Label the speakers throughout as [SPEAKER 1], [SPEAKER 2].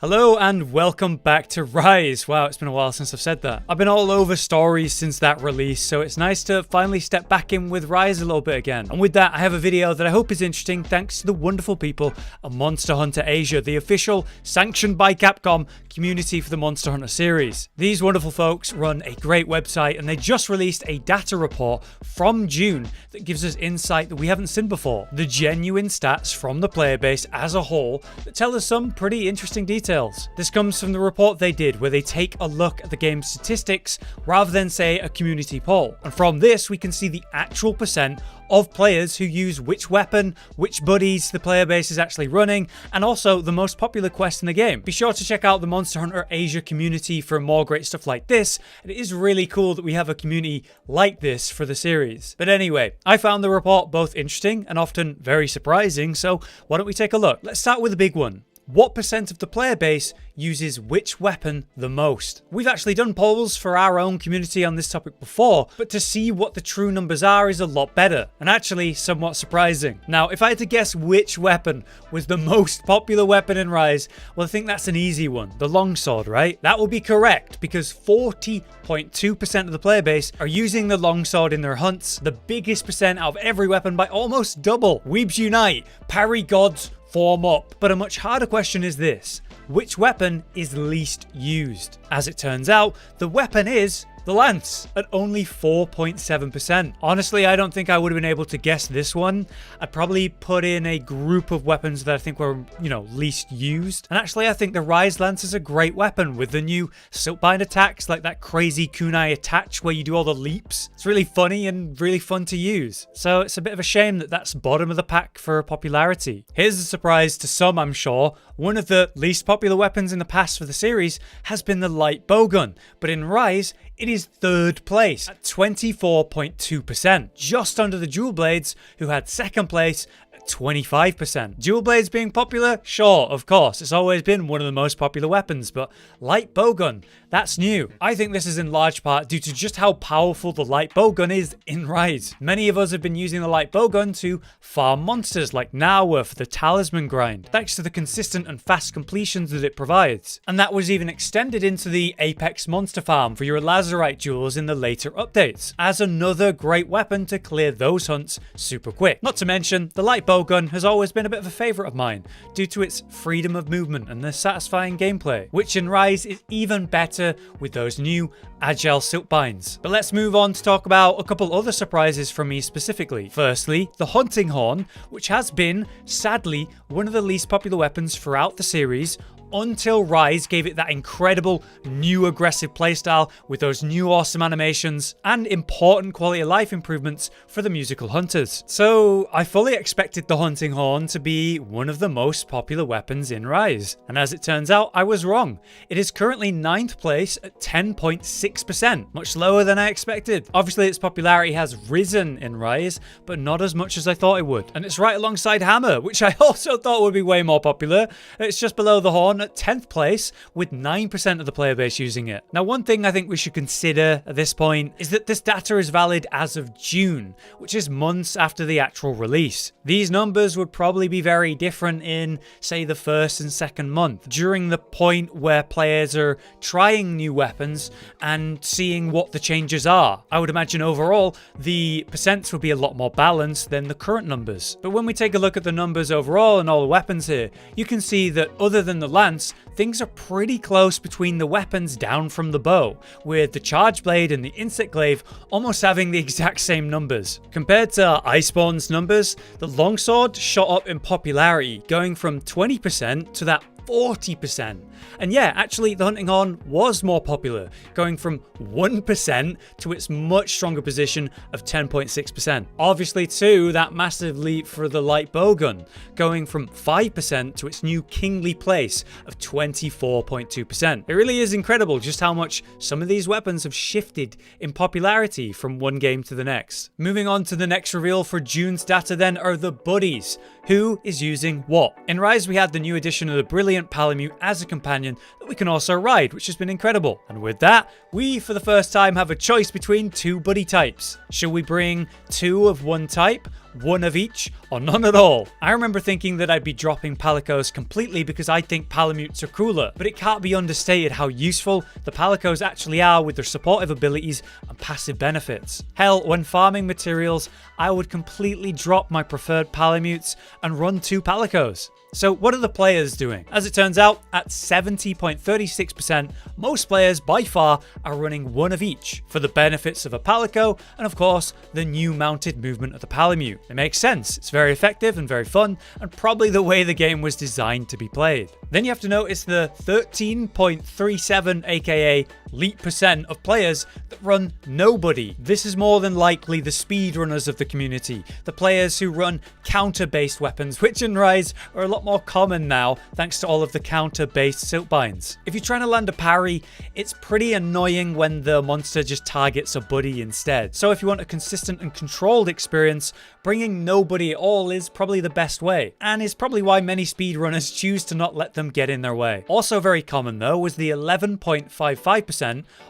[SPEAKER 1] Hello and welcome back to Rise. Wow, it's been a while since I've said that. I've been all over stories since that release, so it's nice to finally step back in with Rise a little bit again. And with that, I have a video that I hope is interesting thanks to the wonderful people at Monster Hunter Asia, the official, sanctioned by Capcom, community for the Monster Hunter series. These wonderful folks run a great website and they just released a data report from June that gives us insight that we haven't seen before. The genuine stats from the player base as a whole that tell us some pretty interesting details. This comes from the report they did where they take a look at the game's statistics rather than say a community poll. And from this we can see the actual percent of players who use which weapon, which buddies the player base is actually running, and also the most popular quest in the game. Be sure to check out the Monster Hunter Asia community for more great stuff like this. It is really cool that we have a community like this for the series. But anyway, I found the report both interesting and often very surprising, so why don't we take a look? Let's start with the big one. What percent of the player base uses which weapon the most? We've actually done polls for our own community on this topic before, but to see what the true numbers are is a lot better, and actually somewhat surprising. Now, if I had to guess which weapon was the most popular weapon in Rise, well, I think that's an easy one, the longsword, right? That would be correct, because 40.2% of the player base are using the longsword in their hunts, the biggest percent out of every weapon by almost double. Weebs unite, parry gods, form up. But a much harder question is this: which weapon is least used? As it turns out, the weapon is the lance at only 4.7%. Honestly, I don't think I would have been able to guess this one. I'd probably put in a group of weapons that I think were, least used. And actually, I think the Rise Lance is a great weapon with the new silkbind attacks, like that crazy kunai attach where you do all the leaps. It's really funny and really fun to use. So it's a bit of a shame that that's bottom of the pack for popularity. Here's a surprise to some, I'm sure. One of the least popular weapons in the past for the series has been the light bowgun, but in Rise, it is third place at 24.2%, just under the dual blades, who had second place at 25%. Dual blades being popular? Sure, of course. It's always been one of the most popular weapons, but light bowgun, that's new. I think this is in large part due to just how powerful the light bowgun is in Rise. Many of us have been using the light bowgun to farm monsters like Nawa for the talisman grind, thanks to the consistent and fast completions that it provides. And that was even extended into the Apex monster farm for your Lazarite jewels in the later updates, as another great weapon to clear those hunts super quick. Not to mention, the light bowgun has always been a bit of a favorite of mine due to its freedom of movement and the satisfying gameplay, which in Rise is even better with those new agile silkbinds. But let's move on to talk about a couple other surprises from me specifically. Firstly, the hunting horn, which has been, sadly, one of the least popular weapons throughout the series, until Rise gave it that incredible new aggressive playstyle with those new awesome animations and important quality of life improvements for the musical hunters. So I fully expected the hunting horn to be one of the most popular weapons in Rise. And as it turns out, I was wrong. It is currently 9th place at 10.6%, much lower than I expected. Obviously its popularity has risen in Rise, but not as much as I thought it would. And it's right alongside Hammer, which I also thought would be way more popular. It's just below the horn at 10th place with 9% of the player base using it. Now, one thing I think we should consider at this point is that this data is valid as of June, which is months after the actual release. These numbers would probably be very different in, say, the first and second month, during the point where players are trying new weapons and seeing what the changes are. I would imagine overall, the percents would be a lot more balanced than the current numbers. But when we take a look at the numbers overall and all the weapons here, you can see that other than the lance, things are pretty close between the weapons down from the bow, with the charge blade and the insect glaive almost having the exact same numbers. Compared to Iceborne's numbers, the longsword shot up in popularity, going from 20% to that 40%. And yeah, actually the hunting horn was more popular, going from 1% to its much stronger position of 10.6%. Obviously too, that massive leap for the light bowgun, going from 5% to its new kingly place of 24.2%. It really is incredible just how much some of these weapons have shifted in popularity from one game to the next. Moving on to the next reveal for June's data then are the buddies. Who is using what? In Rise we had the new addition of the brilliant Palamute as a companion that we can also ride, which has been incredible. And with that, we for the first time have a choice between two buddy types. Should we bring two of one type one of each or none at all. I remember thinking that I'd be dropping Palicos completely because I think Palamutes are cooler, but it can't be understated how useful the Palicos actually are with their supportive abilities and passive benefits. Hell, when farming materials, I would completely drop my preferred Palamutes and run 2 Palicos. So what are the players doing? As it turns out, at 70.36%, most players by far are running one of each for the benefits of a Palico and of course the new mounted movement of the Palamute. It makes sense, it's very effective and very fun, and probably the way the game was designed to be played. Then you have to notice the 13.37 aka leap percent of players that run nobody. This is more than likely the speedrunners of the community, the players who run counter-based weapons, which in Rise are a lot more common now thanks to all of the counter-based silkbinds. If you're trying to land a parry, it's pretty annoying when the monster just targets a buddy instead. So if you want a consistent and controlled experience, bringing nobody at all is probably the best way, and is probably why many speedrunners choose to not let them get in their way. Also very common though was the 11.55%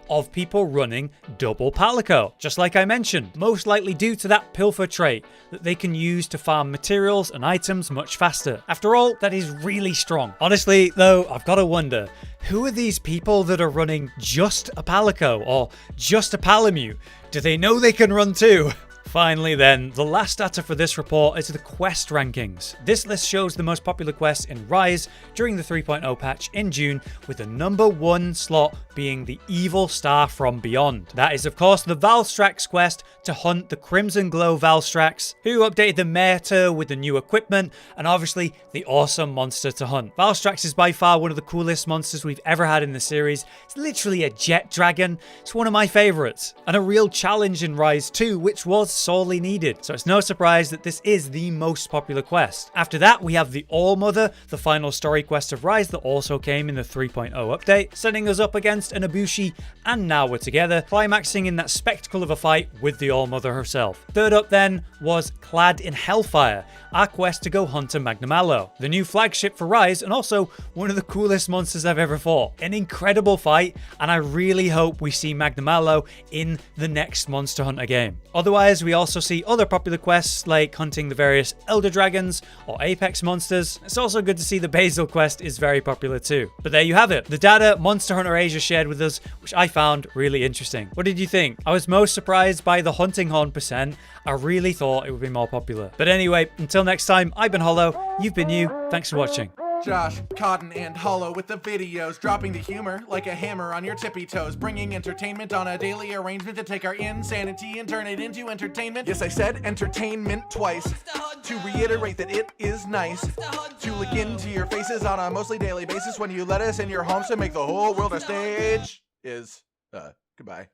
[SPEAKER 1] of people running double Palico. Just like I mentioned, most likely due to that pilfer trait that they can use to farm materials and items much faster. After all, that is really strong. Honestly though, I've got to wonder, who are these people that are running just a Palico or just a Palamute? Do they know they can run too? Finally then, the last data for this report is the quest rankings. This list shows the most popular quests in Rise during the 3.0 patch in June, with the number 1 slot being the Evil Star from Beyond. That is of course the Valstrax quest to hunt the Crimson Glow Valstrax, who updated the meta with the new equipment and obviously the awesome monster to hunt. Valstrax is by far one of the coolest monsters we've ever had in the series. It's literally a jet dragon. It's one of my favorites, and a real challenge in Rise 2, which was sorely needed. So it's no surprise that this is the most popular quest. After that, we have the All-Mother, the final story quest of Rise that also came in the 3.0 update, setting us up against an Ibushi, and now we're together, climaxing in that spectacle of a fight with the All-Mother herself. Third up then was Clad in Hellfire, our quest to go hunt a Magnamallow, the new flagship for Rise and also one of the coolest monsters I've ever fought. An incredible fight, and I really hope we see Magnamallow in the next Monster Hunter game. Otherwise, we also see other popular quests like hunting the various Elder Dragons or Apex monsters. It's also good to see the Basil quest is very popular too. But there you have it, the data Monster Hunter Asia shared with us, which I found really interesting. What did you think? I was most surprised by the Hunting Horn percent. I really thought it would be more popular. But anyway, until next time, I've been Hollow, you've been you, thanks for watching.
[SPEAKER 2] Josh, Cotton, and Hollow with the videos, dropping the humor like a hammer on your tippy toes, bringing entertainment on a daily arrangement to take our insanity and turn it into entertainment. Yes, I said entertainment twice, to reiterate that it is nice to look into your faces on a mostly daily basis when you let us in your homes to make the whole world a stage. Goodbye.